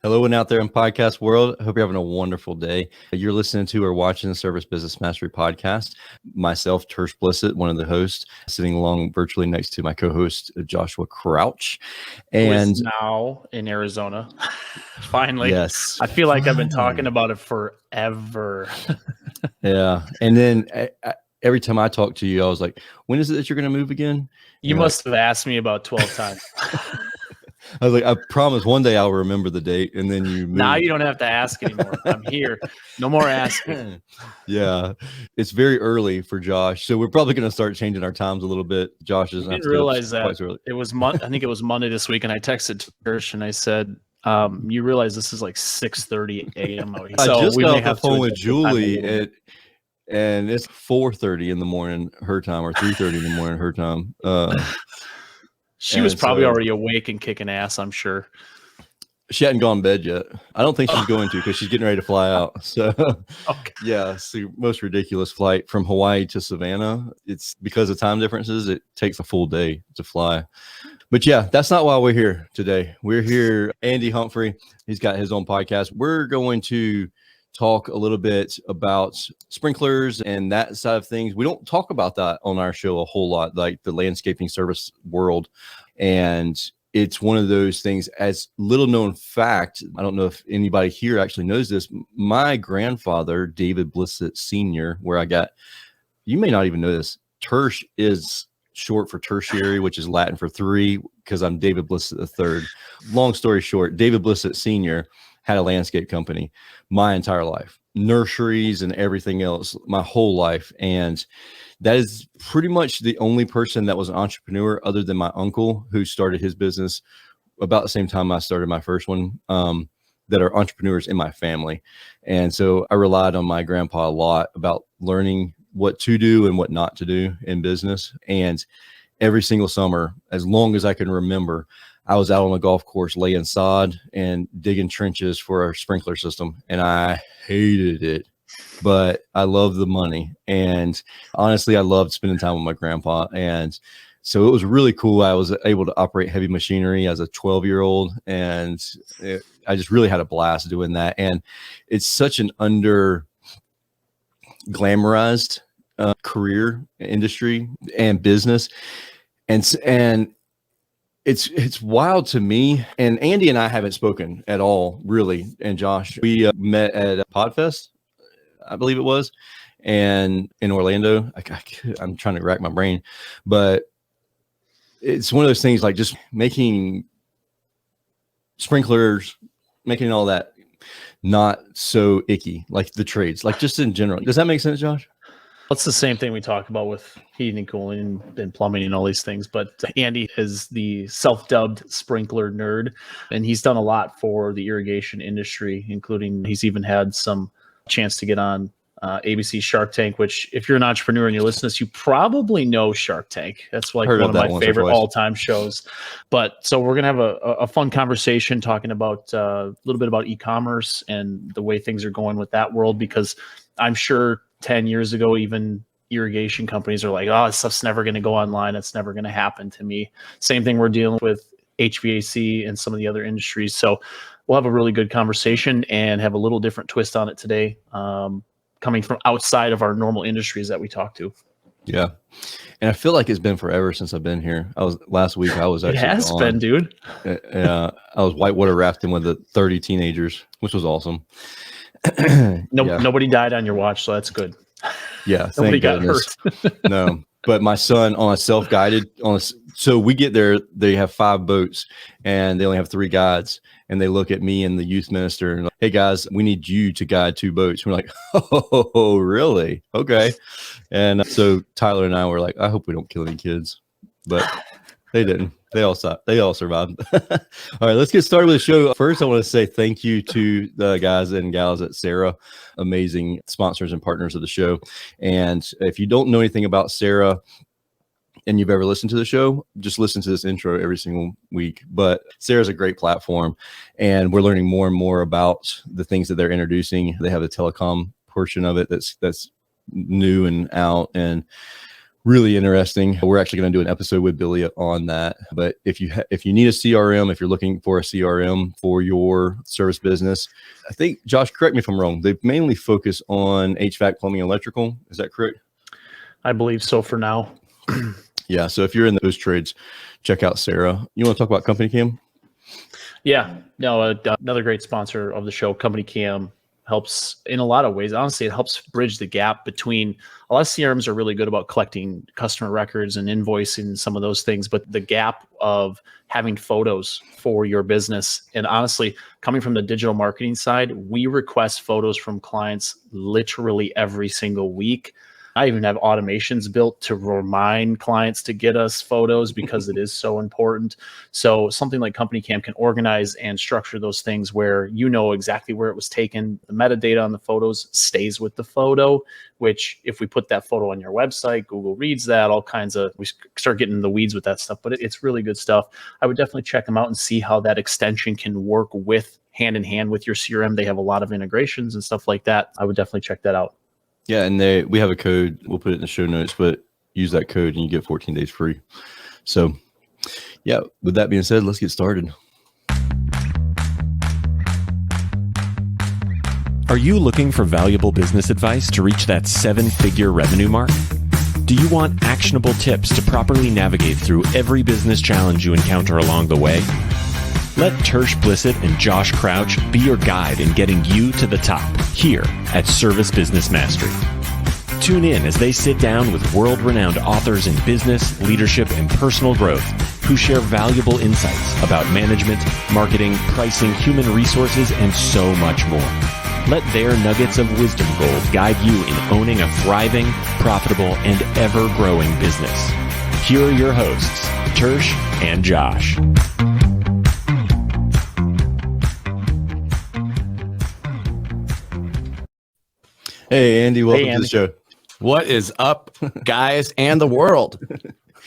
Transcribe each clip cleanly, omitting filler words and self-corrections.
Hello, and out there in podcast world. I hope you're having a wonderful day. You're listening to or watching the Service Business Mastery podcast. Myself, Tersh Blissett, one of the hosts, sitting along virtually next to my co-host, Joshua Crouch. And who is now in Arizona. Finally. Yes. I feel like I've been talking about it forever. Yeah. And then every time I talk to you, I was like, when is it that you're going to move again? You must have asked me about 12 times. I was like, I promise one day I'll remember the date, and then you move. Now you don't have to ask anymore. I'm here. No more asking. Yeah. It's very early for Josh. So we're probably going to start changing our times a little bit. Josh is. I didn't realize that. It was I think it was Monday this week, and I texted Tersh and I said, you realize this is like 6:30 a.m. out here. So I just got off the phone with Julie and it's 4:30 in the morning her time, or 3:30 in the morning her time. She was probably already awake and kicking ass, I'm sure. She hadn't gone to bed yet. I don't think she's going to, because she's getting ready to fly out. So, okay. Yeah, it's the most ridiculous flight from Hawaii to Savannah. It's because of time differences. It takes a full day to fly. But yeah, that's not why we're here today. We're here, Andy Humphrey. He's got his own podcast. We're going to talk a little bit about sprinklers and that side of things. We don't talk about that on our show a whole lot, like the landscaping service world. And it's one of those things, as little known fact, I don't know if anybody here actually knows this. My grandfather, David Blissett Sr., you may not even know this, Tersh is short for tertiary, which is Latin for three, because I'm David Blissett III. Long story short, David Blissett Sr. had a landscape company my entire life, nurseries and everything else, my whole life. And that is pretty much the only person that was an entrepreneur, other than my uncle, who started his business about the same time I started my first one, that are entrepreneurs in my family. And so I relied on my grandpa a lot about learning what to do and what not to do in business. And every single summer, as long as I can remember, I was out on a golf course laying sod and digging trenches for our sprinkler system. And I hated it, but I loved the money. And honestly, I loved spending time with my grandpa. And so it was really cool. I was able to operate heavy machinery as a 12-year-old. And I just really had a blast doing that. And it's such an under glamorized career, industry, and business. And it's wild to me. And Andy and I haven't spoken at all, really. And Josh, we met at Podfest, I believe it was, and in Orlando. I'm trying to rack my brain, but it's one of those things, like just making sprinklers, making all that not so icky, like the trades, like just in general. Does that make sense, Josh? It's the same thing we talk about with heating and cooling and plumbing and all these things. But Andy is the self-dubbed sprinkler nerd, and he's done a lot for the irrigation industry, including he's even had some chance to get on ABC Shark Tank, which if you're an entrepreneur and you listen to this, you probably know Shark Tank. That's like one of my favorite all-time shows. But so we're going to have a fun conversation talking about a little bit about e-commerce and the way things are going with that world, because I'm sure 10 years ago, even irrigation companies are like, oh, this stuff's never going to go online. It's never going to happen to me. Same thing we're dealing with HVAC and some of the other industries. So we'll have a really good conversation and have a little different twist on it today, coming from outside of our normal industries that we talk to. Yeah. And I feel like it's been forever since I've been here. Last week I was actually It has been, dude. I was whitewater rafting with the 30 teenagers, which was awesome. Nobody died on your watch, so that's good. Yeah, nobody got hurt. No, but my son on a self-guided so we get there, they have 5 boats and they only have 3 guides, and they look at me and the youth minister and like, hey guys, we need you to guide 2 boats. We're like, oh really? Okay. And so Tyler and I were like, I hope we don't kill any kids, but they didn't. They all survived. All right, let's get started with the show. First, I want to say thank you to the guys and gals at Sarah, amazing sponsors and partners of the show. And if you don't know anything about Sarah and you've ever listened to the show, just listen to this intro every single week. But Sarah's a great platform, and we're learning more and more about the things that they're introducing. They have a telecom portion of it that's new and out, and really interesting. We're actually going to do an episode with Billy on that. But if you need a CRM, if you're looking for a CRM for your service business, I think, Josh, correct me if I'm wrong, they mainly focus on HVAC, plumbing, electrical. Is that correct? I believe so for now. Yeah. So if you're in those trades, check out Sarah. You want to talk about Company Cam? Yeah. No, another great sponsor of the show, Company Cam, helps in a lot of ways. Honestly, it helps bridge the gap between a lot of CRMs are really good about collecting customer records and invoicing, some of those things, but the gap of having photos for your business. And honestly, coming from the digital marketing side, we request photos from clients literally every single week. I even have automations built to remind clients to get us photos because it is so important. So something like Company Cam can organize and structure those things where you know exactly where it was taken. The metadata on the photos stays with the photo, which if we put that photo on your website, Google reads that, we start getting in the weeds with that stuff, but it's really good stuff. I would definitely check them out and see how that extension can work with hand in hand with your CRM. They have a lot of integrations and stuff like that. I would definitely check that out. Yeah, and we have a code. We'll put it in the show notes, but use that code and you get 14 days free. So, yeah, with that being said, let's get started. Are you looking for valuable business advice to reach that 7-figure revenue mark? Do you want actionable tips to properly navigate through every business challenge you encounter along the way? Let Tersh Blissett and Josh Crouch be your guide in getting you to the top here at Service Business Mastery. Tune in as they sit down with world-renowned authors in business, leadership, and personal growth who share valuable insights about management, marketing, pricing, human resources, and so much more. Let their nuggets of wisdom gold guide you in owning a thriving, profitable, and ever-growing business. Here are your hosts, Tersh and Josh. Hey, Andy, welcome to the show. What is up, guys, and the world?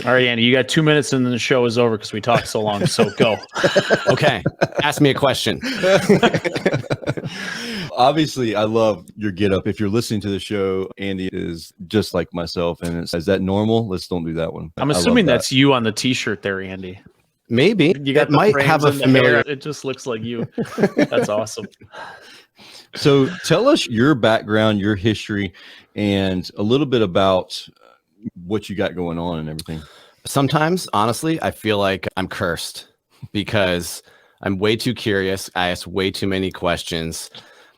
All right, Andy, you got 2 minutes and then the show is over because we talked so long. So go. Okay. Ask me a question. Obviously, I love your get up. If you're listening to the show, Andy is just like myself. And is that normal? Let's don't do that one. I'm assuming that's you on the t-shirt there, Andy. Maybe. You got it might have a familiar. It just looks like you. That's awesome. So tell us your background, your history, and a little bit about what you got going on and everything. Sometimes, honestly, I feel like I'm cursed because I'm way too curious. I ask way too many questions.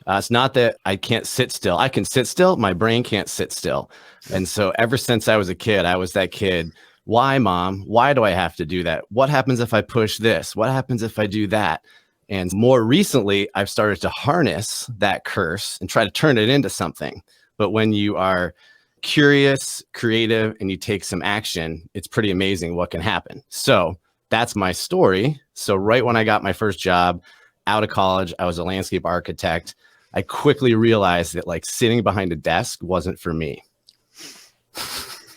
It's not that I can't sit still. I can sit still. My brain can't sit still. And so ever since I was a kid, I was that kid. Why, Mom? Why do I have to do that? What happens if I push this? What happens if I do that? And more recently, I've started to harness that curse and try to turn it into something. But when you are curious, creative, and you take some action, it's pretty amazing what can happen. So that's my story. So right when I got my first job out of college, I was a landscape architect. I quickly realized that like sitting behind a desk wasn't for me.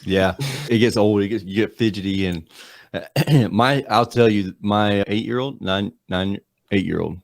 Yeah, it gets old. You get fidgety, and I'll tell you, my 8-year-old, 8-year-old,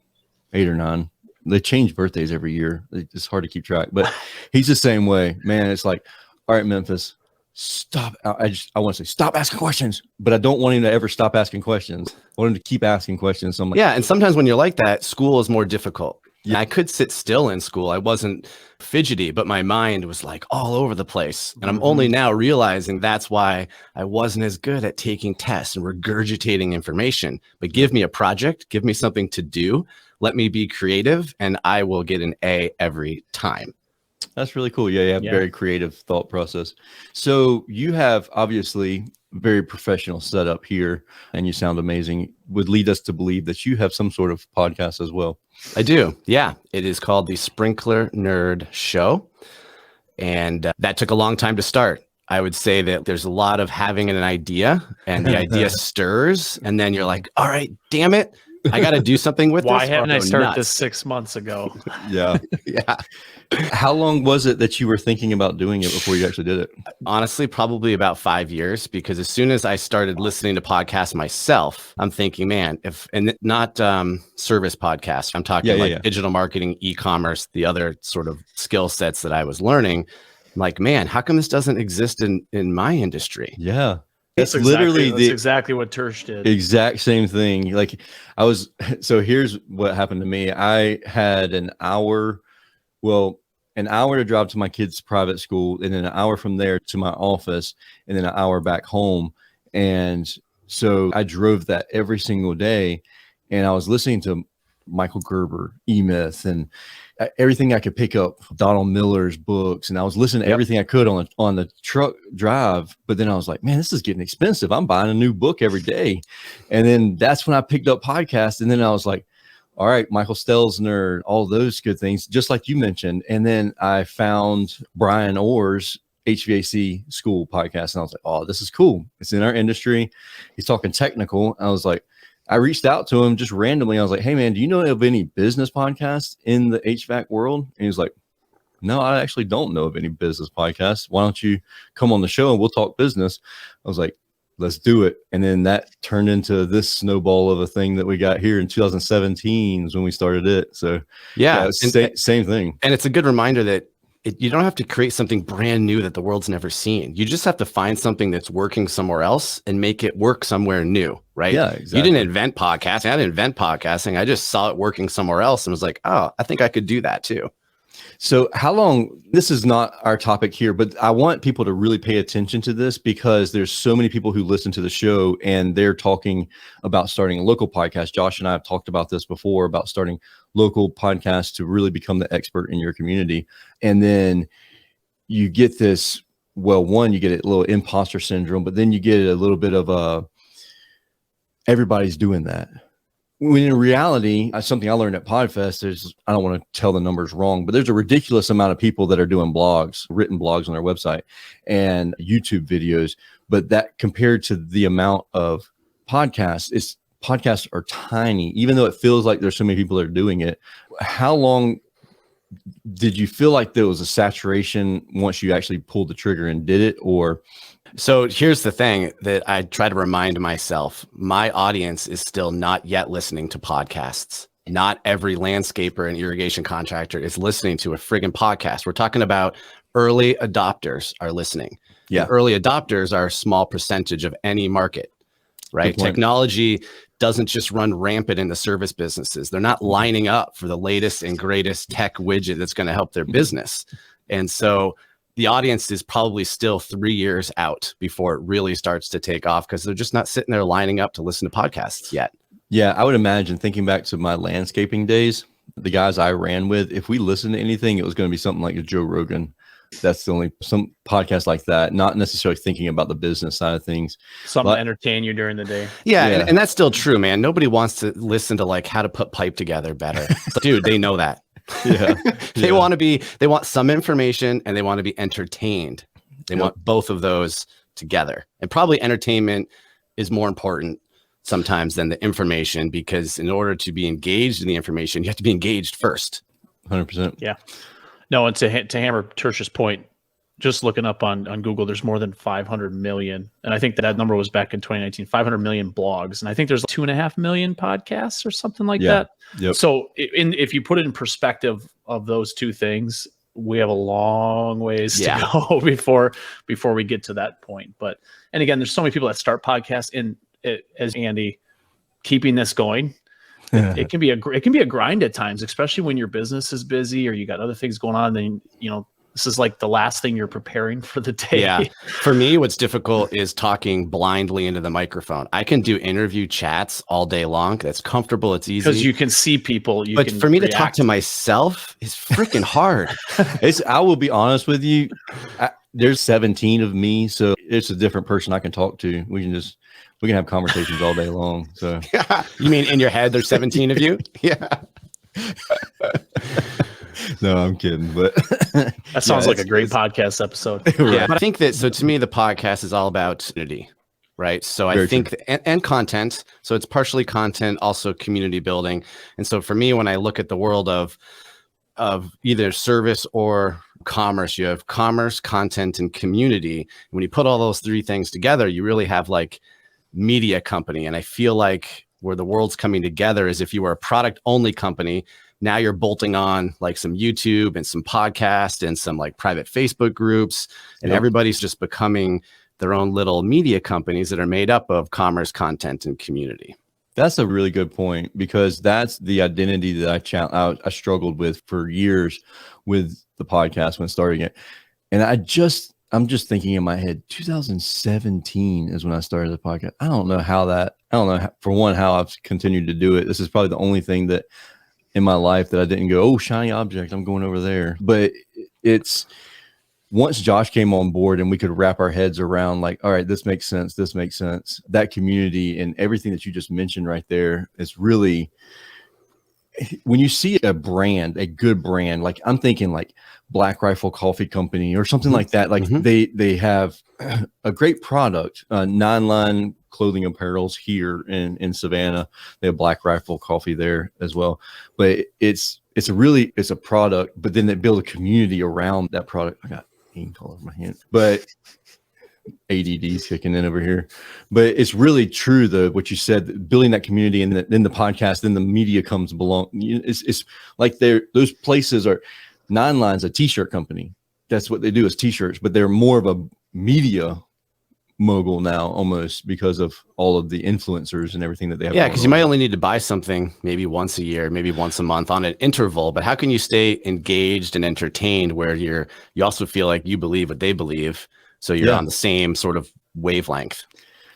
8 or 9. They change birthdays every year. It's hard to keep track, but he's the same way, man. It's like, all right, Memphis, stop. I want to say, stop asking questions, but I don't want him to ever stop asking questions. I want him to keep asking questions. So I'm like, yeah. And sometimes when you're like that, school is more difficult. Yeah, I could sit still in school. I wasn't fidgety, but my mind was like all over the place. And I'm only now realizing that's why I wasn't as good at taking tests and regurgitating information. But give me a project, give me something to do, let me be creative, and I will get an A every time. That's really cool. Yeah, you have very creative thought process. So you have obviously very professional setup here, and you sound amazing. Would lead us to believe that you have some sort of podcast as well. I do. Yeah. It is called the Sprinkler Nerd Show. And that took a long time to start. I would say that there's a lot of having an idea and the idea stirs. And then you're like, all right, damn it. I got to do something with Why this. Why hadn't I started this 6 months ago? Yeah. Yeah. How long was it that you were thinking about doing it before you actually did it? Honestly, probably about 5 years, because as soon as I started listening to podcasts myself, I'm thinking, man, and not service podcasts, I'm talking digital marketing, e-commerce, the other sort of skill sets that I was learning. I'm like, man, how come this doesn't exist in my industry? Yeah. That's exactly what Tersh did. Exact same thing. Like so here's what happened to me. I had an hour to drive to my kids' private school, and then an hour from there to my office, and then an hour back home. And so I drove that every single day, and I was listening to Michael Gerber, E-Myth, and everything I could pick up, Donald Miller's books, and I was listening to everything I could on the truck drive. But then I was like, man, this is getting expensive. I'm buying a new book every day. And then that's when I picked up podcasts. And then I was like, all right, Michael Stelzner, all those good things, just like you mentioned. And then I found Brian Orr's HVAC school podcast, and I was like, oh, this is cool. It's in our industry. He's talking technical. I was like, I reached out to him just randomly. I was like, hey man, do you know of any business podcasts in the HVAC world? And he was like, no, I actually don't know of any business podcasts. Why don't you come on the show and we'll talk business? I was like, let's do it. And then that turned into this snowball of a thing that we got here in 2017 is when we started it. So yeah, same thing. And it's a good reminder that you don't have to create something brand new that the world's never seen. You just have to find something that's working somewhere else and make it work somewhere new, right? Yeah, exactly. You didn't invent podcasting. I didn't invent podcasting. I just saw it working somewhere else and was like, oh, I think I could do that too. So how long, this is not our topic here, but I want people to really pay attention to this because there's so many people who listen to the show and they're talking about starting a local podcast. Josh and I have talked about this before, about starting local podcasts to really become the expert in your community. And then you get this, well, one, you get a little imposter syndrome, but then you get a little bit of everybody's doing that. When in reality, something I learned at PodFest is, I don't want to tell the numbers wrong, but there's a ridiculous amount of people that are doing blogs, written blogs on their website and YouTube videos. But that compared to the amount of podcasts, podcasts are tiny, even though it feels like there's so many people that are doing it. How long did you feel like there was a saturation once you actually pulled the trigger and did it? Or so here's the thing that I try to remind myself. My audience is still not yet listening to podcasts. Not every landscaper and irrigation contractor is listening to a friggin' podcast. We're talking about early adopters are listening. Yeah. And early adopters are a small percentage of any market, right? Technology doesn't just run rampant in the service businesses. They're not lining up for the latest and greatest tech widget that's going to help their business. And so the audience is probably still 3 years out before it really starts to take off because they're just not sitting there lining up to listen to podcasts yet. Yeah, I would imagine, thinking back to my landscaping days, the guys I ran with, if we listened to anything, it was going to be something like a Joe Rogan. That's the only, some podcast like that, not necessarily thinking about the business side of things. Something to entertain you during the day. Yeah. And that's still true, man. Nobody wants to listen to like how to put pipe together better. Dude, they know that. Yeah. They want some information and they want to be entertained. They want both of those together. And probably entertainment is more important sometimes than the information, because in order to be engaged in the information, you have to be engaged first. 100%. Yeah. No, and to hammer Tersh's point, just looking up on Google, there's more than 500 million. And I think that number was back in 2019, 500 million blogs. And I think there's 2.5 million podcasts or something like that. Yep. So if you put it in perspective of those two things, we have a long ways to go before we get to that point. But, and again, there's so many people that start podcasts, and as Andy, keeping this going, it can be a grind at times, especially when your business is busy or you got other things going on. Then, this is like the last thing you're preparing for the day. Yeah. For me, what's difficult is talking blindly into the microphone. I can do interview chats all day long. That's comfortable. It's easy. Because you can see people. But for me to talk to myself is freaking hard. I will be honest with you. There's 17 of me, so it's a different person I can talk to. We can have conversations all day long. So you mean in your head there's 17 of you? Yeah. No, I'm kidding. But that sounds like a great podcast episode. Yeah, but I think that, so to me, the podcast is all about unity, right? So I think and content. So it's partially content, also community building. And so for me, when I look at the world of either service or commerce, you have commerce, content, and community. When you put all those three things together, you really have like media company. And I feel like where the world's coming together is if you were a product only company, Now you're bolting on like some YouTube and some podcasts and some like private Facebook groups, and everybody's just becoming their own little media companies that are made up of commerce, content, and community. That's a really good point, because that's the identity that I struggled with for years with the podcast when starting it. And I'm just thinking in my head, 2017 is when I started the podcast. I don't know for one, how I've continued to do it. This is probably the only thing that in my life that I didn't go, oh, shiny object, I'm going over there. But it's once Josh came on board and we could wrap our heads around like, all right, this makes sense. That community and everything that you just mentioned right there is really, when you see a brand, a good brand, like I'm thinking like Black Rifle Coffee Company or something like that. Like they have a great product, 9-line clothing apparels here in Savannah. They have Black Rifle Coffee there as well. But it's a product, but then they build a community around that product. I got ink all over my hand, but ADD's kicking in over here. But it's really true, though, what you said, building that community, and then the podcast, then the media comes along. It's like those places are 9-line's a t-shirt company. That's what they do, is t-shirts, but they're more of a media mogul now, almost, because of all of the influencers and everything that they have. Yeah, because you might only need to buy something maybe once a year, maybe once a month on an interval. But how can you stay engaged and entertained where you also feel like you believe what they believe, so you're on the same sort of wavelength?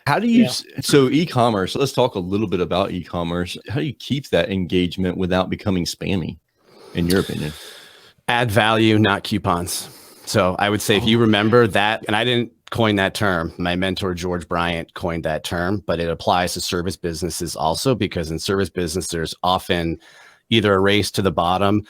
How do you so e-commerce? Let's talk a little bit about e-commerce. How do you keep that engagement without becoming spammy, in your opinion? Add value, not coupons. So I would say if you remember that, and I didn't coin that term, my mentor George Bryant coined that term, but it applies to service businesses also, because in service business there's often either a race to the bottom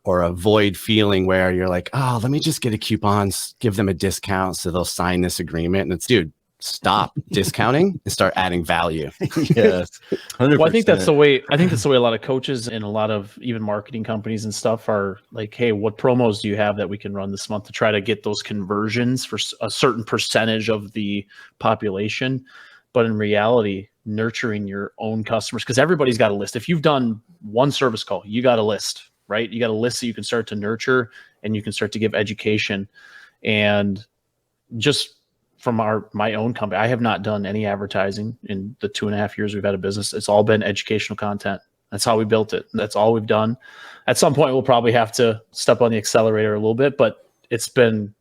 or a void feeling where you're like, oh, let me just get a coupon, give them a discount so they'll sign this agreement. And it's, dude, stop discounting and start adding value. Yes. 100%. Well, I think that's the way a lot of coaches and a lot of even marketing companies and stuff are like, hey, what promos do you have that we can run this month to try to get those conversions for a certain percentage of the population? But in reality, nurturing your own customers, because everybody's got a list. If you've done one service call, you got a list, right? You got a list that you can start to nurture, and you can start to give education. And just from my own company, I have not done any advertising in the 2.5 years we've had a business. It's all been educational content. That's how we built it. That's all we've done. At some point, we'll probably have to step on the accelerator a little bit, but it's been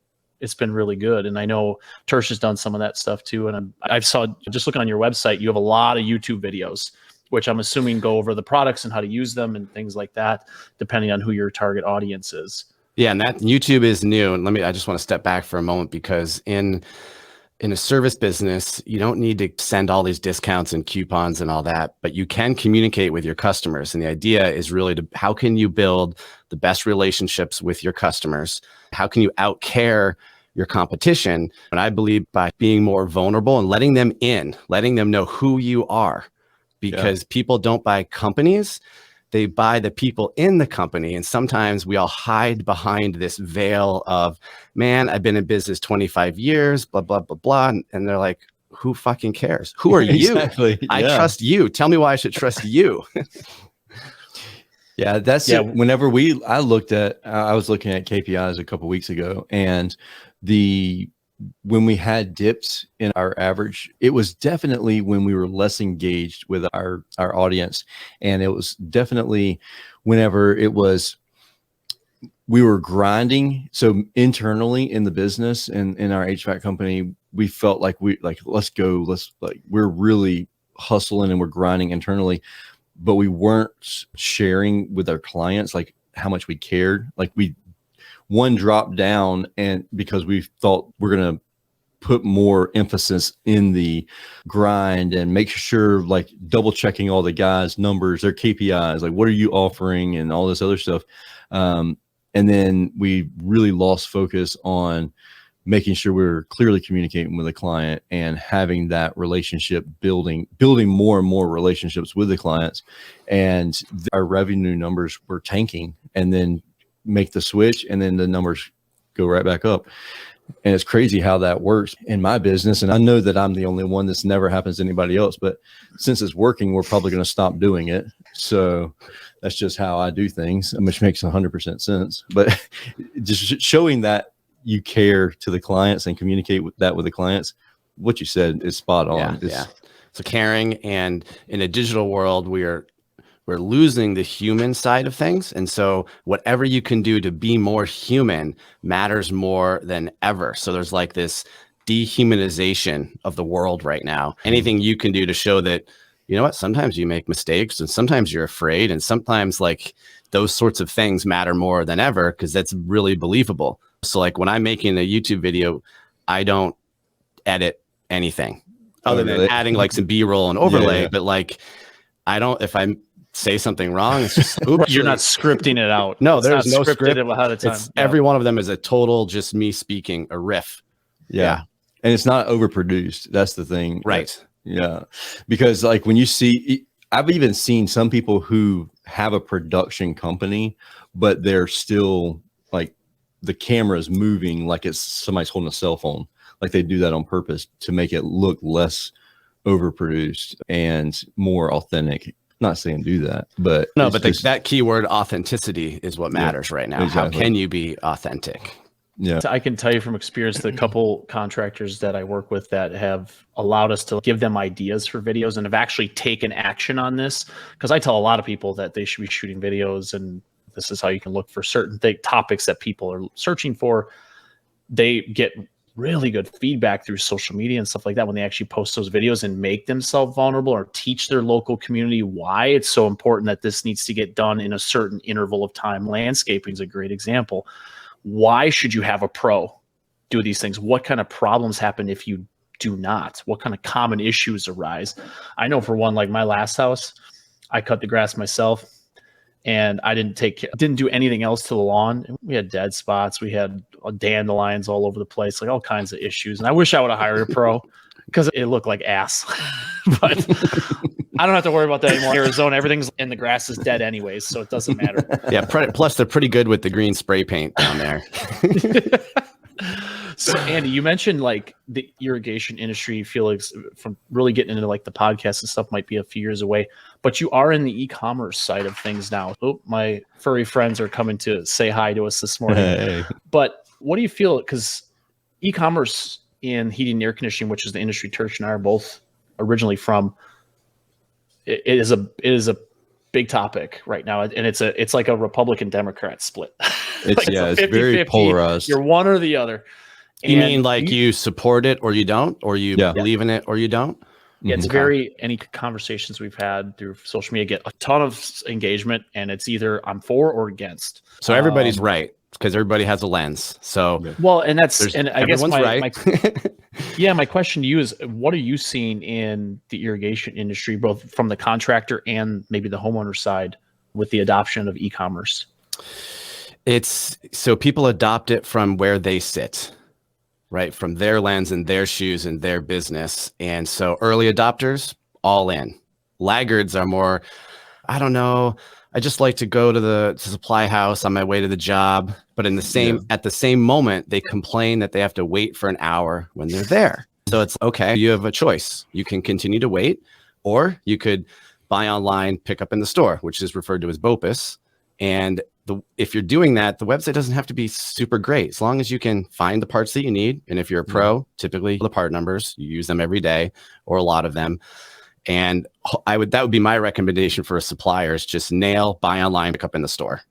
really good. And I know Tersh has done some of that stuff too. And I saw, just looking on your website, you have a lot of YouTube videos, which I'm assuming go over the products and how to use them and things like that, depending on who your target audience is. Yeah, and that YouTube is new. And I just want to step back for a moment, because in a service business, you don't need to send all these discounts and coupons and all that, but you can communicate with your customers. And the idea is really how can you build the best relationships with your customers? How can you outcare your competition? And I believe by being more vulnerable and letting them in, letting them know who you are, because people don't buy companies. They buy the people in the company. And sometimes we all hide behind this veil of, man, I've been in business 25 years, blah, blah, blah, blah. And they're like, who fucking cares? Who are you? Exactly. I trust you. Tell me why I should trust you. Yeah, that's it. Whenever I was looking at KPIs a couple of weeks ago, and when we had dips in our average, it was definitely when we were less engaged with our audience. And it was definitely whenever we were grinding. So internally in the business and in our HVAC company, we felt like let's go. We're really hustling and we're grinding internally, but we weren't sharing with our clients like how much we cared. Like one dropped down, and because we thought we're going to put more emphasis in the grind and make sure, like, double checking all the guys' numbers, their KPIs, like what are you offering and all this other stuff. And then we really lost focus on making sure we were clearly communicating with the client and having that relationship, building more and more relationships with the clients. And our revenue numbers were tanking, and then make the switch, and then the numbers go right back up. And it's crazy how that works in my business. And I know that I'm the only one. This never happens to anybody else. But since it's working, we're probably going to stop doing it. So that's just how I do things, which makes 100% sense. But just showing that you care to the clients and communicate with the clients, what you said is spot on. Yeah. So caring, and in a digital world, we're losing the human side of things. And so whatever you can do to be more human matters more than ever. So there's like this dehumanization of the world right now. Anything you can do to show that, you know what, sometimes you make mistakes and sometimes you're afraid, and sometimes like those sorts of things matter more than ever, because that's really believable. So like when I'm making a YouTube video, I don't edit anything other than adding like some B-roll and overlay. Yeah. But like, I don't, if I say something wrong, it's just, oops. You're not scripting it out. No, there's no script ahead of time. Every one of them is a total, just me speaking, a riff. Yeah. And it's not overproduced. That's the thing. Right. Yeah. Because like when you see, I've even seen some people who have a production company, but they're still like the camera's moving like it's somebody's holding a cell phone. Like they do that on purpose to make it look less overproduced and more authentic. Not saying do that, but no, but that keyword authenticity is what matters right now. Exactly. How can you be authentic? Yeah, I can tell you from experience, the couple contractors that I work with that have allowed us to give them ideas for videos and have actually taken action on this. Because I tell a lot of people that they should be shooting videos, and this is how you can look for certain topics that people are searching for. They get really good feedback through social media and stuff like that when they actually post those videos and make themselves vulnerable or teach their local community why it's so important that this needs to get done in a certain interval of time. Landscaping is a great example. Why should you have a pro do these things? What kind of problems happen if you do not? What kind of common issues arise? I know for one, like my last house, I cut the grass myself. And I didn't do anything else to the lawn. We had dead spots. We had dandelions all over the place, like all kinds of issues. And I wish I would have hired a pro because it looked like ass. But I don't have to worry about that anymore. In Arizona, everything's and the grass is dead anyways, so it doesn't matter. Yeah. Plus, they're pretty good with the green spray paint down there. So, Andy, you mentioned like the irrigation industry. You feel like from really getting into like the podcast and stuff might be a few years away, but you are in the e-commerce side of things now. Oh, my furry friends are coming to say hi to us this morning. Hey. But what do you feel? Because e-commerce in heating and air conditioning, which is the industry Tersh and I are both originally from, it is a big topic right now, and it's like a Republican Democrat split. It's like it's very polarized. You're one or the other. You mean like you support it or you don't, or you believe in it or you don't? Yeah, it's any conversations we've had through social media get a ton of engagement, and it's either I'm for or against. So everybody's right, because everybody has a lens. So well, and I guess right. my question to you is, what are you seeing in the irrigation industry, both from the contractor and maybe the homeowner side, with the adoption of e-commerce? It's so people adopt it from where they sit, right? From their lens and their shoes and their business. And so early adopters, all in. Laggards are more, I don't know, I just like to go to the supply house on my way to the job. But at the same moment, they complain that they have to wait for an hour when they're there. So it's okay. You have a choice. You can continue to wait, or you could buy online, pick up in the store, which is referred to as BOPUS. And if you're doing that, the website doesn't have to be super great, as long as you can find the parts that you need. And if you're a pro, typically the part numbers, you use them every day or a lot of them. And that would be my recommendation for a supplier, is just nail buy online, pick up in the store,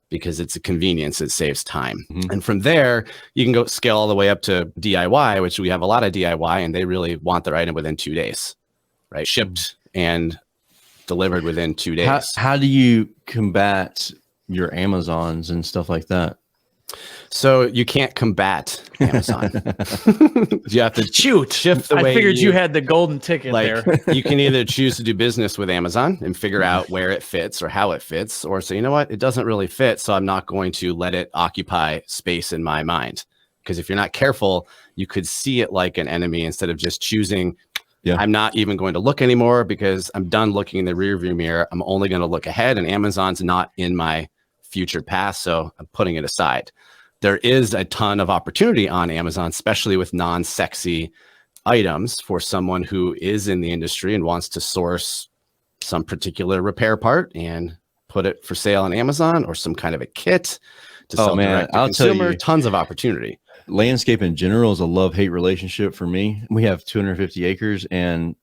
because it's a convenience. It saves time. Mm-hmm. And from there, you can go scale all the way up to DIY, which we have a lot of DIY, and they really want their item within 2 days, right? Shipped and delivered within 2 days. How do you combat your Amazons and stuff like that? So you can't combat Amazon. You have to shift the way. I figured you had the golden ticket like, there. You can either choose to do business with Amazon and figure out where it fits or how it fits, or say, you know what, it doesn't really fit, so I'm not going to let it occupy space in my mind. Because if you're not careful, you could see it like an enemy instead of just choosing, I'm not even going to look anymore because I'm done looking in the rearview mirror. I'm only going to look ahead, and Amazon's not in my future past, so I'm putting it aside. there is a ton of opportunity on Amazon, especially with non-sexy items for someone who is in the industry and wants to source some particular repair part and put it for sale on Amazon, or some kind of a kit to sell direct to consumer. Tons of opportunity. Landscape in general is a love-hate relationship for me. We have 250 acres, and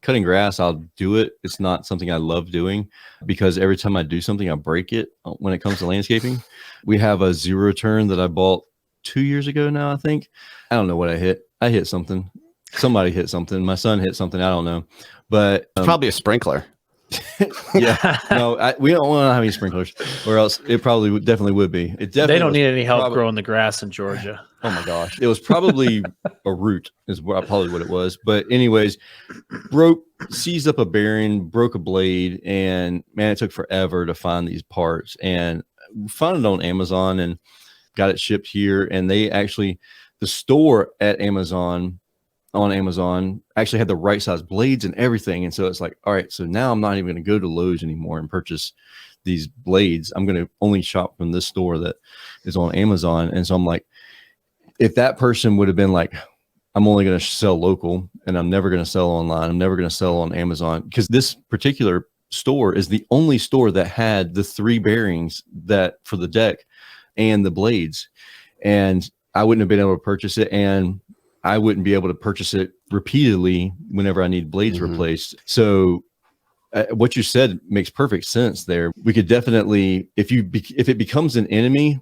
cutting grass, I'll do it. It's not something I love doing, because every time I do something, I break it when it comes to landscaping. We have a zero turn that I bought 2 years ago now, I think. I don't know what I hit. I hit something. Somebody hit something. My son hit something. I don't know. But it's probably a sprinkler. Yeah. No, we don't want to have any sprinklers, or else it probably definitely would be. It definitely they don't need any help growing the grass in Georgia. Oh my gosh. It was probably a root is probably what it was. But anyways, seized up a bearing, broke a blade, and man, it took forever to find these parts. And found it on Amazon and got it shipped here. And they actually, the store at Amazon, on Amazon, actually had the right size blades and everything. And so it's like, all right, so now I'm not even going to go to Lowe's anymore and purchase these blades. I'm going to only shop from this store that is on Amazon. And so I'm like, if that person would have been like, I'm only going to sell local and I'm never going to sell online, I'm never going to sell on Amazon, because this particular store is the only store that had the 3 bearings that for the deck and the blades, and I wouldn't have been able to purchase it, and I wouldn't be able to purchase it repeatedly whenever I need blades replaced. So what you said makes perfect sense there. We could definitely, if it becomes an enemy,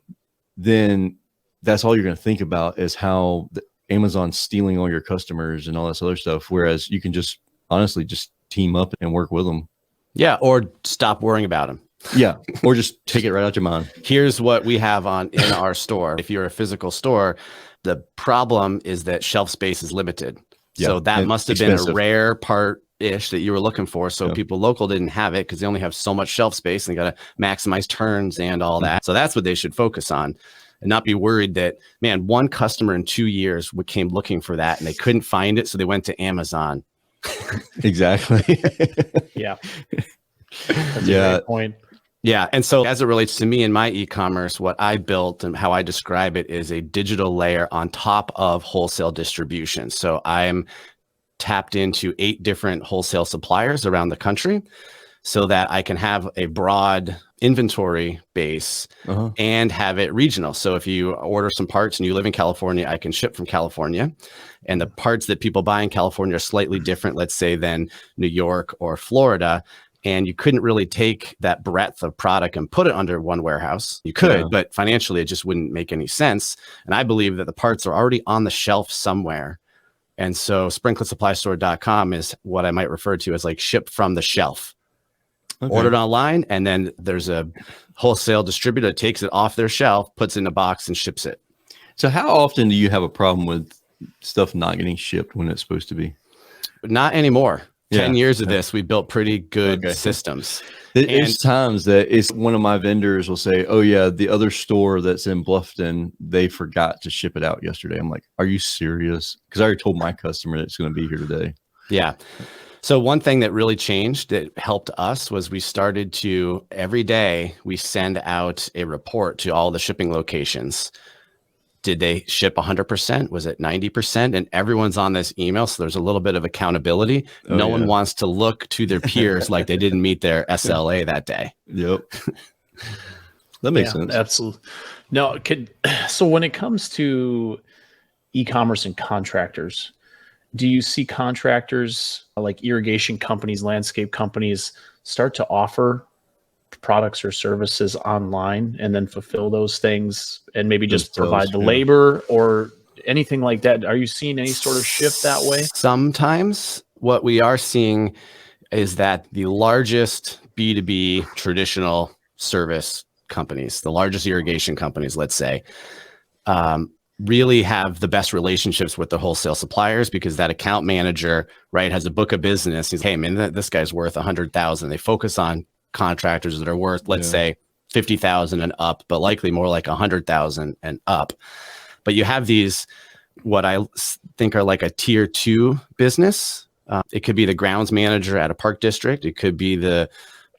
then that's all you're going to think about is how Amazon's stealing all your customers and all this other stuff. Whereas you can just honestly just team up and work with them. Yeah. Or stop worrying about them. Yeah. Or just take it right out your mind. Here's what we have in our store. If you're a physical store, the problem is that shelf space is limited. Yeah, so that must have been a rare part-ish that you were looking for. So people local didn't have it because they only have so much shelf space and they got to maximize turns and all that. So that's what they should focus on, and not be worried that, man, one customer in 2 years came looking for that and they couldn't find it. So they went to Amazon. Exactly. Yeah. That's a great point. Yeah. And so as it relates to me and my e-commerce, what I built and how I describe it is a digital layer on top of wholesale distribution. So I'm tapped into 8 different wholesale suppliers around the country so that I can have a broad inventory base and have it regional. So if you order some parts and you live in California, I can ship from California. And the parts that people buy in California are slightly different, let's say, than New York or Florida. And you couldn't really take that breadth of product and put it under one warehouse. You could, but financially, it just wouldn't make any sense. And I believe that the parts are already on the shelf somewhere. And so sprinklersupply.com is what I might refer to as like ship from the shelf. Ordered online, and then there's a wholesale distributor that takes it off their shelf, puts it in a box, and ships it. So how often do you have a problem with stuff not getting shipped when it's supposed to be? Not anymore. 10 years of this, we built pretty good systems. There's times that it's one of my vendors will say, oh yeah, the other store that's in Bluffton, they forgot to ship it out yesterday. I'm like, are you serious? Because I already told my customer that it's going to be here today. Yeah. So one thing that really changed that helped us was we started to, every day, we send out a report to all the shipping locations. Did they ship 100%? Was it 90%? And everyone's on this email. So there's a little bit of accountability. No one wants to look to their peers like they didn't meet their SLA that day. Yep. That makes sense. Absolutely. No, so when it comes to e-commerce and contractors, do you see contractors like irrigation companies, landscape companies start to offer products or services online and then fulfill those things and maybe just provide the labor or anything like that? Are you seeing any sort of shift that way? Sometimes what we are seeing is that the largest B2B traditional service companies, the largest irrigation companies, let's say, really have the best relationships with the wholesale suppliers, because that account manager, right, has a book of business. He's, hey, man, this guy's worth 100,000. They focus on contractors that are worth, let's say, 50,000 and up, but likely more like 100,000 and up. But you have these, what I think are like a tier 2 business. It could be the grounds manager at a park district. It could be the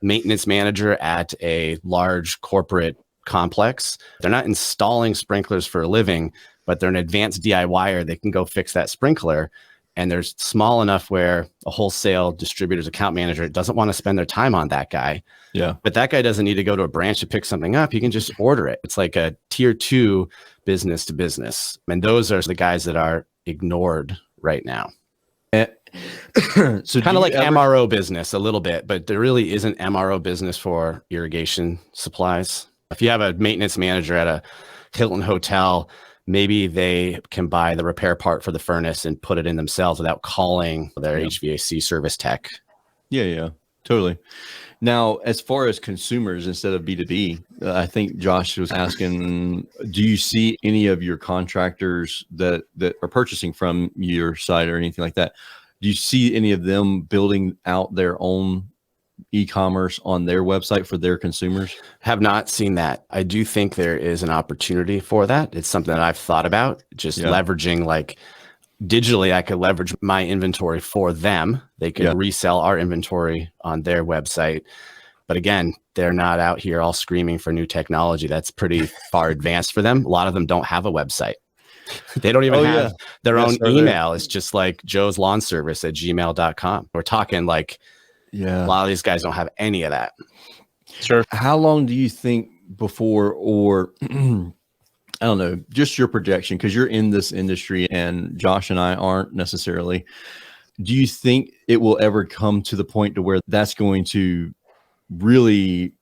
maintenance manager at a large corporate complex. They're not installing sprinklers for a living, but they're an advanced DIYer. They can go fix that sprinkler. And they're small enough where a wholesale distributor's account manager doesn't want to spend their time on that guy. Yeah. But that guy doesn't need to go to a branch to pick something up. He can just order it. It's like a tier 2 business to business. And those are the guys that are ignored right now. So kind of like MRO business a little bit, but there really isn't MRO business for irrigation supplies. If you have a maintenance manager at a Hilton hotel, maybe they can buy the repair part for the furnace and put it in themselves without calling their HVAC service tech. Yeah, totally. Now, as far as consumers instead of B2B, I think Josh was asking, do you see any of your contractors that are purchasing from your site or anything like that? Do you see any of them building out their own e-commerce on their website for their consumers? Have not seen that. I do think there is an opportunity for that. It's something that I've thought about, just leveraging, like digitally, I could leverage my inventory for them. They could resell our inventory on their website. But again, they're not out here all screaming for new technology. That's pretty far advanced for them. A lot of them don't have a website. They don't even have their own email. It's just like Joe's Lawn Service at gmail.com. We're talking like, a lot of these guys don't have any of that. Sure. How long do you think before, or I don't know, just your projection, because you're in this industry and Josh and I aren't necessarily. Do you think it will ever come to the point to where that's going to really,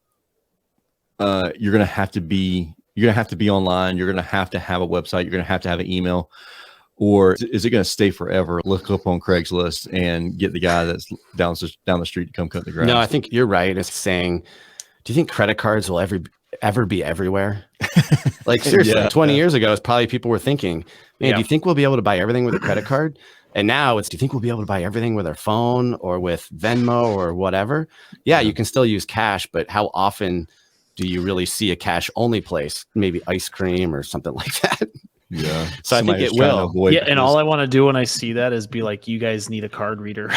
you're going to have to be online, you're going to have a website, you're going to have an email, or is it going to stay forever? Look up on Craigslist and get the guy that's down the street to come cut the grass? No, I think you're right. It's saying, do you think credit cards will ever be everywhere? Like seriously, 20 years ago, it's probably people were thinking, man, do you think we'll be able to buy everything with a credit card? And now it's, do you think we'll be able to buy everything with our phone or with Venmo or whatever? Yeah, you can still use cash, but how often do you really see a cash only place? Maybe ice cream or something like that. Yeah. So I think it will. Yeah. And all I want to do when I see that is be like, you guys need a card reader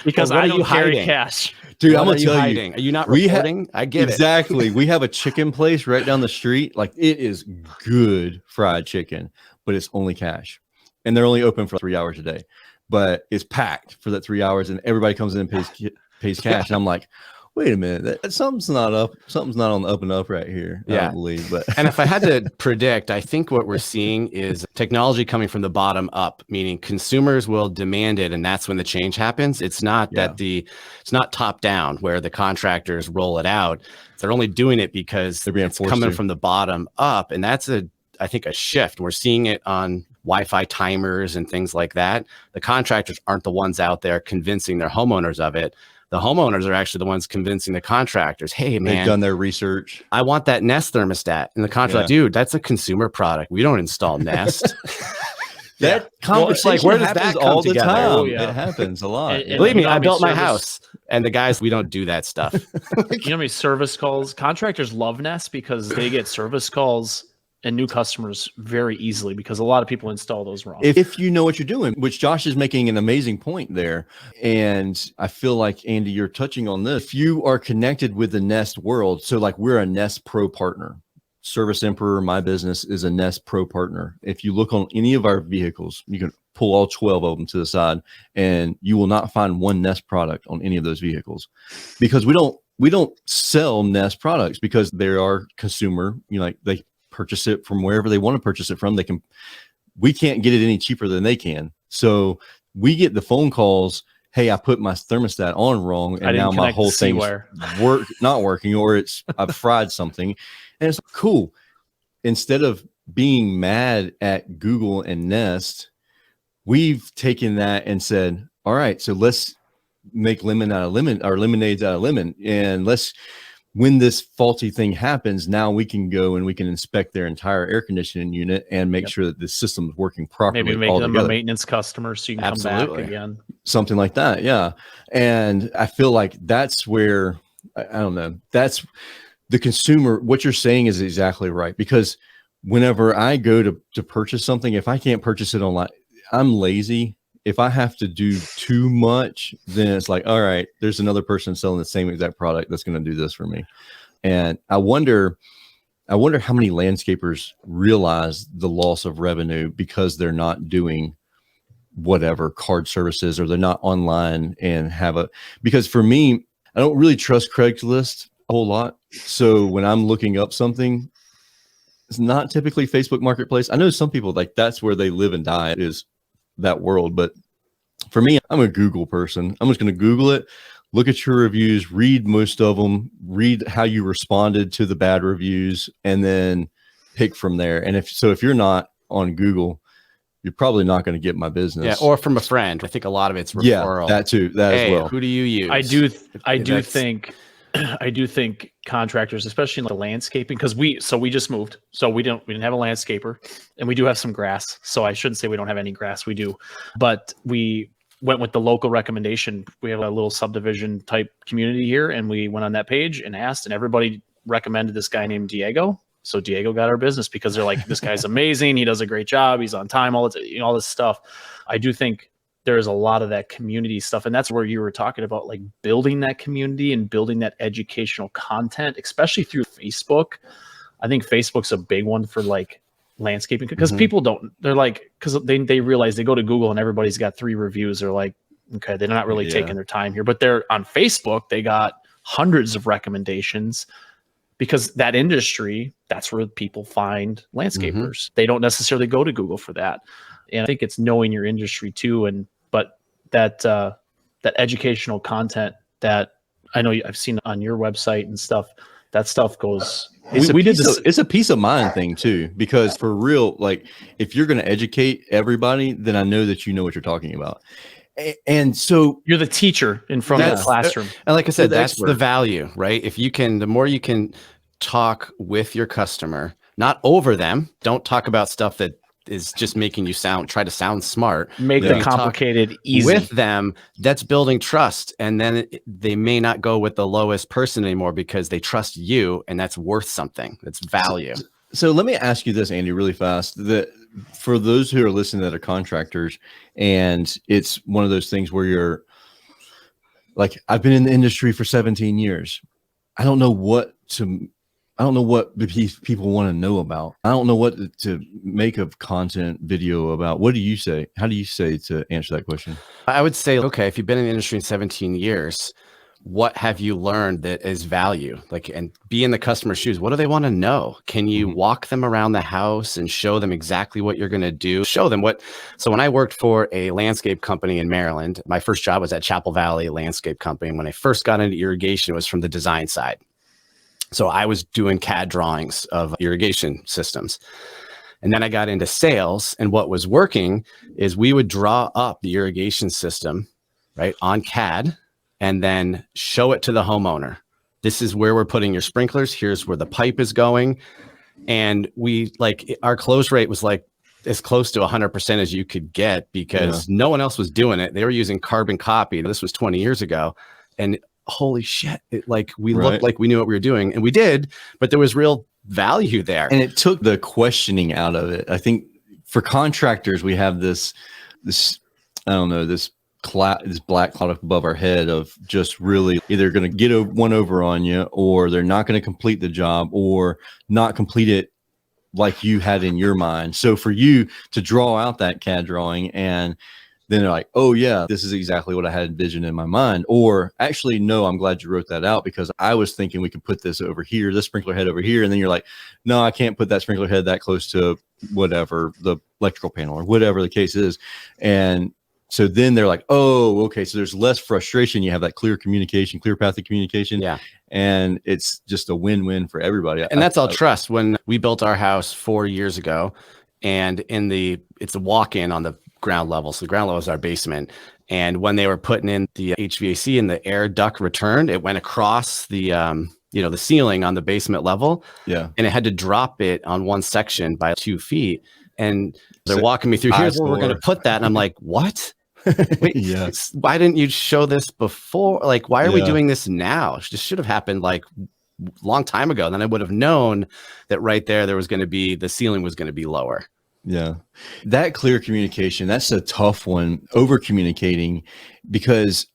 because I don't carry cash. Dude, I'm going to tell you. Are you not reporting? I get exactly. We have a chicken place right down the street. Like, it is good fried chicken, but it's only cash. And they're only open for 3 hours a day, but it's packed for that 3 hours and everybody comes in and pays cash. And I'm like, wait a minute, something's not on the up and up right here. I don't believe. But and if I had to predict, I think what we're seeing is technology coming from the bottom up, meaning consumers will demand it, and that's when the change happens. It's not it's not top down where the contractors roll it out. They're only doing it because it's coming from the bottom up, and that's I think a shift. We're seeing it on Wi-Fi timers and things like that. The contractors aren't the ones out there convincing their homeowners of it. The homeowners are actually the ones convincing the contractors, hey, man, they've done their research. I want that Nest thermostat. And the contractor, dude, that's a consumer product. We don't install Nest. That conversation like, where does that come all together? the time. Oh, yeah. It happens a lot. And believe me, I built my house. And the guys, we don't do that stuff. You know how many service calls? Contractors love Nest because they get service calls and new customers very easily because a lot of people install those wrong. If you know what you're doing, which Josh is making an amazing point there. And I feel like, Andy, you're touching on this. If you are connected with the Nest world, so like we're a Nest Pro partner. Service Emperor, my business, is a Nest Pro partner. If you look on any of our vehicles, you can pull all 12 of them to the side and you will not find one Nest product on any of those vehicles because we don't sell Nest products because they are consumer, like they purchase it from wherever they want to purchase it from. We can't get it any cheaper than they can. So we get the phone calls, hey, I put my thermostat on wrong and now my whole thing's not working, or I've fried something. And it's cool. Instead of being mad at Google and Nest, we've taken that and said, all right, so let's make lemon out of lemon, or lemonades out of lemon. And when this faulty thing happens, now we can go and we can inspect their entire air conditioning unit and make sure that the system is working properly. Maybe make them a maintenance customer so you can come back again. Something like that. Yeah. And I feel like that's where, I don't know, that's the consumer. What you're saying is exactly right. Because whenever I go to purchase something, if I can't purchase it online, I'm lazy. If I have to do too much, then it's like, all right, there's another person selling the same exact product that's going to do this for me. And I wonder I wonder how many landscapers realize the loss of revenue because they're not doing whatever card services, or they're not online and because for me, I don't really trust Craigslist a whole lot. So when I'm looking up something, it's not typically Facebook Marketplace. I know some people like that's where they live and die, is that world. But for me, I'm a Google person. I'm just going to Google it, look at your reviews, read most of them, read how you responded to the bad reviews, and then pick from there. And if you're not on Google, you're probably not going to get my business. Yeah, or from a friend. I think a lot of it's referral. Yeah, that too. That as well. Who do you use? I do think contractors, especially in the landscaping, because we just moved, so we didn't have a landscaper, and we do have some grass. So I shouldn't say we don't have any grass. We do, but we went with the local recommendation. We have a little subdivision type community here, and we went on that page and asked, and everybody recommended this guy named Diego. So Diego got our business because they're like, this guy's amazing. He does a great job. He's on time. All this stuff. I do think there's a lot of that community stuff. And that's where you were talking about, like, building that community and building that educational content, especially through Facebook. I think Facebook's a big one for like landscaping, because people they're like, because they realize they go to Google and everybody's got 3 reviews. They're like, okay, they're not really taking their time here, but they're on Facebook. They got hundreds of recommendations, because that industry, that's where people find landscapers. They don't necessarily go to Google for that. And I think it's knowing your industry too. But that educational content that I know I've seen on your website and stuff, that stuff goes. It's a peace of mind thing too, because for real, like, if you're going to educate everybody, then I know that you know what you're talking about. And so you're the teacher in front of the classroom. And like I said, that's the value, right? The more you can talk with your customer, not over them. Don't talk about stuff that is just making you try to sound smart. Make the complicated easy. With them, that's building trust. And then they may not go with the lowest person anymore because they trust you, and that's worth something. That's value. So let me ask you this, Andy, really fast. That for those who are listening that are contractors, and it's one of those things where you're like, I've been in the industry for 17 years. I don't know what the people want to know about. I don't know what to make of content video about. What do you say? How do you say to answer that question? I would say, okay, if you've been in the industry in 17 years, what have you learned that is value? Like, and be in the customer's shoes. What do they want to know? Can you walk them around the house and show them exactly what you're going to do? Show them what. So when I worked for a landscape company in Maryland, my first job was at Chapel Valley Landscape Company. And when I first got into irrigation, it was from the design side. So I was doing CAD drawings of irrigation systems. And then I got into sales, and what was working is we would draw up the irrigation system, right, on CAD, and then show it to the homeowner. This is where we're putting your sprinklers. Here's where the pipe is going. And our close rate was like as close to 100% as you could get, because no one else was doing it. They were using carbon copy. This was 20 years ago. And holy shit, we looked like we knew what we were doing, and we did, but there was real value there. And it took the questioning out of it. I think for contractors, we have this I don't know, this black cloud above our head of just really either going to get one over on you, or they're not going to complete the job, or not complete it like you had in your mind. So for you to draw out that CAD drawing, and then they're like, oh yeah, this is exactly what I had envisioned in my mind. Or actually, no, I'm glad you wrote that out, because I was thinking we could put this over here, this sprinkler head over here. And then you're like, no, I can't put that sprinkler head that close to whatever, the electrical panel or whatever the case is. And so then they're like, oh, okay. So there's less frustration. You have that clear communication, clear path of communication. Yeah. And it's just a win-win for everybody. And that's all trust. When we built our house 4 years ago, and it's a walk-in on the ground level. So the ground level is our basement. And when they were putting in the HVAC and the air duct returned, it went across the the ceiling on the basement level. Yeah. And it had to drop it on one section by 2 feet. And they're walking me through, here's where we're going to put that. And I'm like, what? Wait, yes. Why didn't you show this before? Like, why are we doing this now? This should have happened like long time ago. Then I would have known that right there was going to be, the ceiling was going to be lower. Yeah. That clear communication, that's a tough one, over communicating, because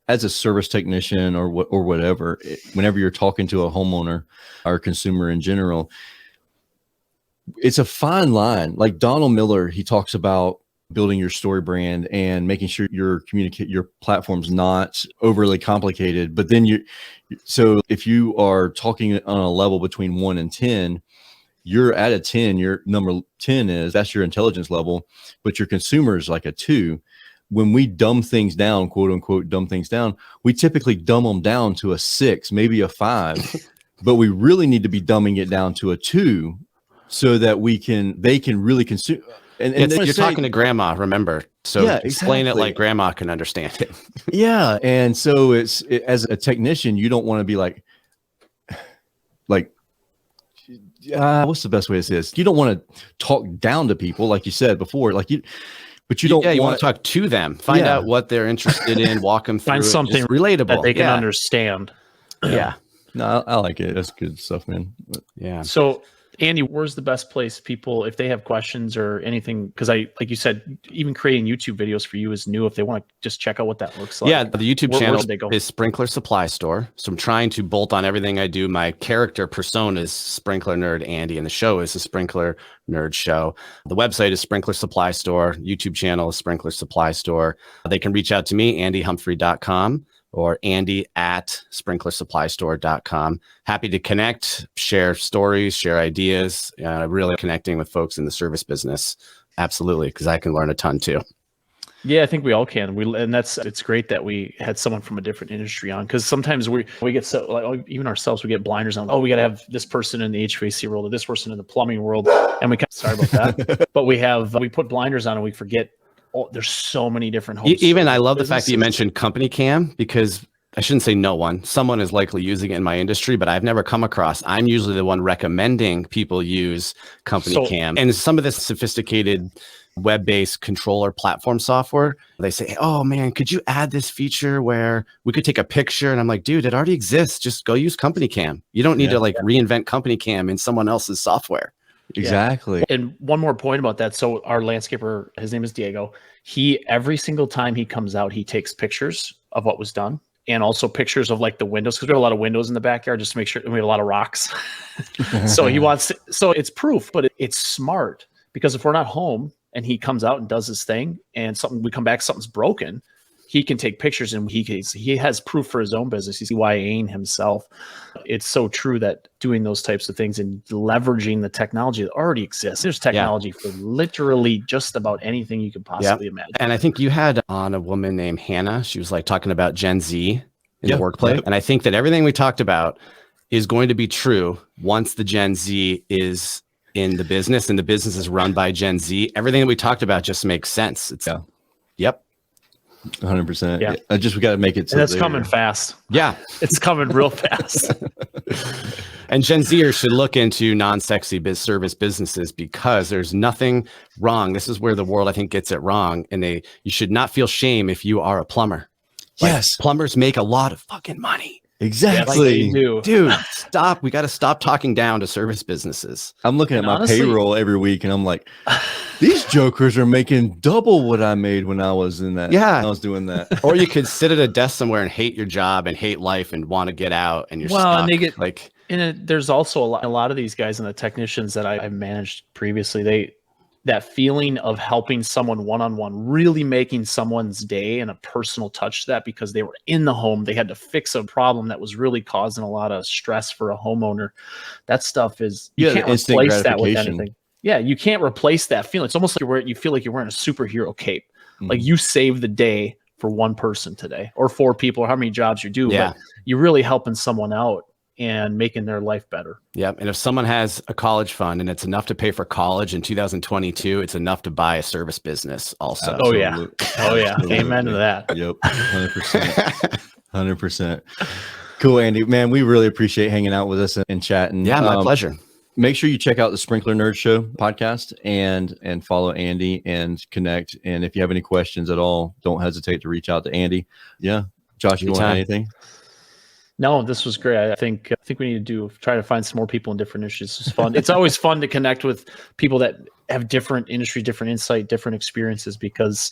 as a service technician or whatever, whenever you're talking to a homeowner or a consumer in general, it's a fine line. Like Donald Miller, he talks about building your story brand and making sure your platform's not overly complicated. But then so if you are talking on a level between 1 and 10, you're at a 10, your number 10 that's your intelligence level, but your consumer is like a 2. When we dumb things down, quote unquote, dumb things down, we typically dumb them down to a 6, maybe a 5, but we really need to be dumbing it down to a 2 so that they can really consume. And you're talking to grandma, remember? So yeah, explain exactly. it like grandma can understand it. Yeah. And so as a technician, you don't want to be like, what's the best way to say this? You don't want to talk down to people, like you said before, but you don't want to talk to them, find out what they're interested in, walk them through find something relatable that they can understand. Yeah. No, I like it. That's good stuff, man. Yeah. So Andy, where's the best place people, if they have questions or anything, because like you said, even creating YouTube videos for you is new. If they want to just check out what that looks like. Yeah, the YouTube channel should they go? is Sprinkler Supply Store. So I'm trying to bolt on everything I do. My character persona is Sprinkler Nerd Andy, and the show is the Sprinkler Nerd Show. The website is Sprinkler Supply Store. YouTube channel is Sprinkler Supply Store. They can reach out to me, andyhumphrey.com. or andy@sprinklersupply.store.com. Happy to connect, share stories, share ideas, really connecting with folks in the service business. Absolutely, because I can learn a ton too. Yeah, I think we all can. It's great that we had someone from a different industry on, because sometimes we get so, like, even ourselves, we get blinders on. Oh, we got to have this person in the HVAC world or this person in the plumbing world, and sorry about that, but we put blinders on and we forget. Oh, there's so many different homes. Even I love the fact that you mentioned Company Cam, because I shouldn't say no one. Someone is likely using it in my industry, but I've never come across. I'm usually the one recommending people use Company Cam. And some of this sophisticated web-based controller platform software, they say, oh man, could you add this feature where we could take a picture? And I'm like, dude, it already exists. Just go use Company Cam. You don't need to reinvent Company Cam in someone else's software. Exactly. Yeah. And one more point about that. So our landscaper, his name is Diego. Every single time he comes out, he takes pictures of what was done, and also pictures of like the windows, because we have a lot of windows in the backyard just to make sure, and we have a lot of rocks. So it's proof, but it's smart, because if we're not home and he comes out and does his thing and we come back, something's broken, he can take pictures and he has proof for his own business. He's CYAing himself. It's so true that doing those types of things and leveraging the technology that already exists. There's technology for literally just about anything you could possibly imagine. And I think you had on a woman named Hannah. She was like talking about Gen Z in the workplace. Yep. And I think that everything we talked about is going to be true once the Gen Z is in the business and the business is run by Gen Z. Everything that we talked about just makes sense. Yep. 100%. Yeah. We got to make it. And that's coming fast. Yeah. It's coming real fast. And Gen Zers should look into non-sexy service businesses, because there's nothing wrong. This is where the world, I think, gets it wrong. And you should not feel shame if you are a plumber. Yes. Plumbers make a lot of fucking money. Exactly. Dude, stop. We got to stop talking down to service businesses. I'm looking at my payroll every week and I'm like, these jokers are making double what I made when I was in that. Yeah. I was doing that. Or you could sit at a desk somewhere and hate your job and hate life and want to get out, and you're stuck. And they get like, and there's also a lot of these guys and the technicians that I've managed previously, that feeling of helping someone one-on-one, really making someone's day and a personal touch to that, because they were in the home, they had to fix a problem that was really causing a lot of stress for a homeowner. That stuff is, you can't replace that with anything. Yeah, you can't replace that feeling. It's almost like you feel like you're wearing a superhero cape. Like you saved the day for one person today, or 4 people, or how many jobs you do, but you're really helping someone out and making their life better. Yep. And if someone has a college fund and it's enough to pay for college in 2022, it's enough to buy a service business also. Absolutely. Oh yeah. Amen to that. Yep. 100%. 100%. Cool, Andy. Man, we really appreciate hanging out with us and chatting. Yeah, my pleasure. Make sure you check out the Sprinkler Nerd Show podcast and follow Andy and connect. And if you have any questions at all, don't hesitate to reach out to Andy. Yeah. Josh, you want to add anything? No, this was great. I think we need to try to find some more people in different industries. It's fun. It's always fun to connect with people that have different industry, different insight, different experiences, because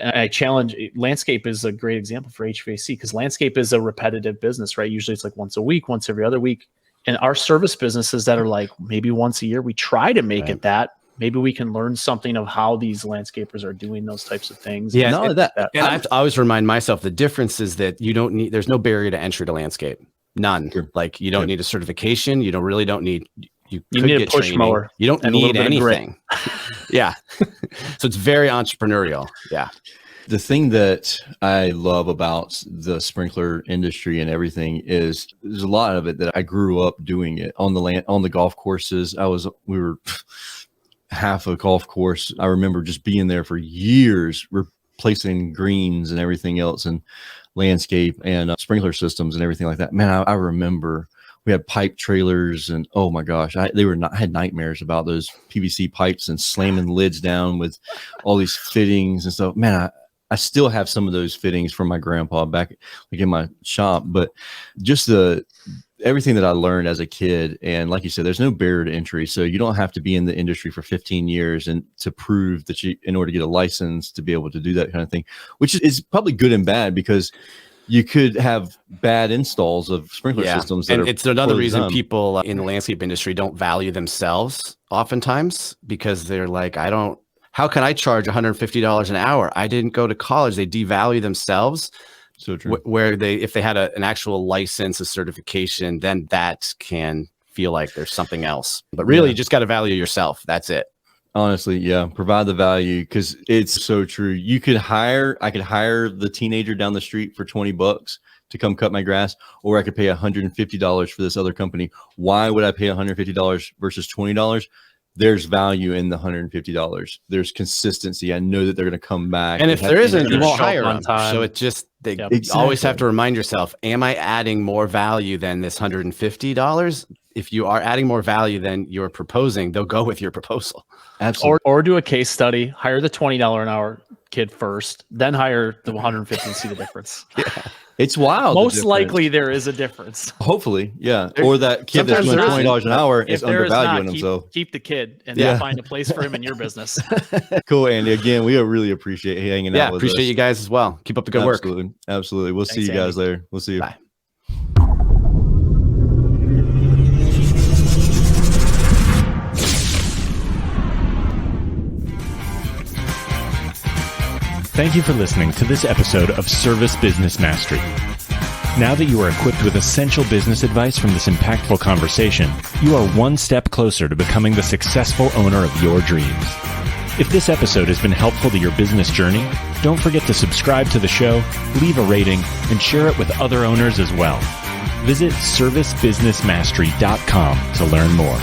I challenge, landscape is a great example for HVAC because landscape is a repetitive business, right? Usually it's like once a week, once every other week. And our service businesses that are like maybe once a year, we try to make it that. Maybe we can learn something of how these landscapers are doing those types of things. Yeah, not only that, and I have to always remind myself the difference is that there's no barrier to entry to landscape. None. Sure. Like you don't need a certification. You don't need, you need a push mower. You don't need anything. Yeah. So it's very entrepreneurial. Yeah. The thing that I love about the sprinkler industry and everything is there's a lot of it that I grew up doing it on the golf courses. We were half a golf course. I remember just being there for years, replacing greens and everything else and landscape and sprinkler systems and everything like that. Man, I remember we had pipe trailers and oh my gosh, I had nightmares about those PVC pipes and slamming lids down with all these fittings and stuff. Man, I still have some of those fittings from my grandpa back like in my shop, but just everything that I learned as a kid. And like you said, there's no barrier to entry. So you don't have to be in the industry for 15 years and to prove that in order to get a license to be able to do that kind of thing, which is probably good and bad because you could have bad installs of sprinkler systems. And it's another reason people in the landscape industry don't value themselves oftentimes because they're like, how can I charge $150 an hour? I didn't go to college. They devalue themselves. So true. Where if they had an actual license, a certification, then that can feel like there's something else. But really, you just got to value yourself. That's it. Honestly, yeah. Provide the value because it's so true. I could hire the teenager down the street for $20 to come cut my grass, or I could pay $150 for this other company. Why would I pay $150 versus $20? There's value in the $150. There's consistency. I know that they're going to come back. And if there isn't, you won't hire them. Time. So it just, always have to remind yourself, am I adding more value than this $150? If you are adding more value than you're proposing, they'll go with your proposal. Absolutely. Or do a case study, hire the $20 an hour kid first, then hire the $150 and see the difference. Yeah. It's wild. Most likely there is a difference. Hopefully, yeah. Or that kid that's doing $20 an hour is undervaluing himself. Keep the kid and then find a place for him in your business. Cool, Andy. Again, we really appreciate hanging out with us. Appreciate you guys as well. Keep up the good work. Absolutely. We'll see you guys later. We'll see you. Bye. Thank you for listening to this episode of Service Business Mastery. Now that you are equipped with essential business advice from this impactful conversation, you are one step closer to becoming the successful owner of your dreams. If this episode has been helpful to your business journey, don't forget to subscribe to the show, leave a rating, and share it with other owners as well. Visit servicebusinessmastery.com to learn more.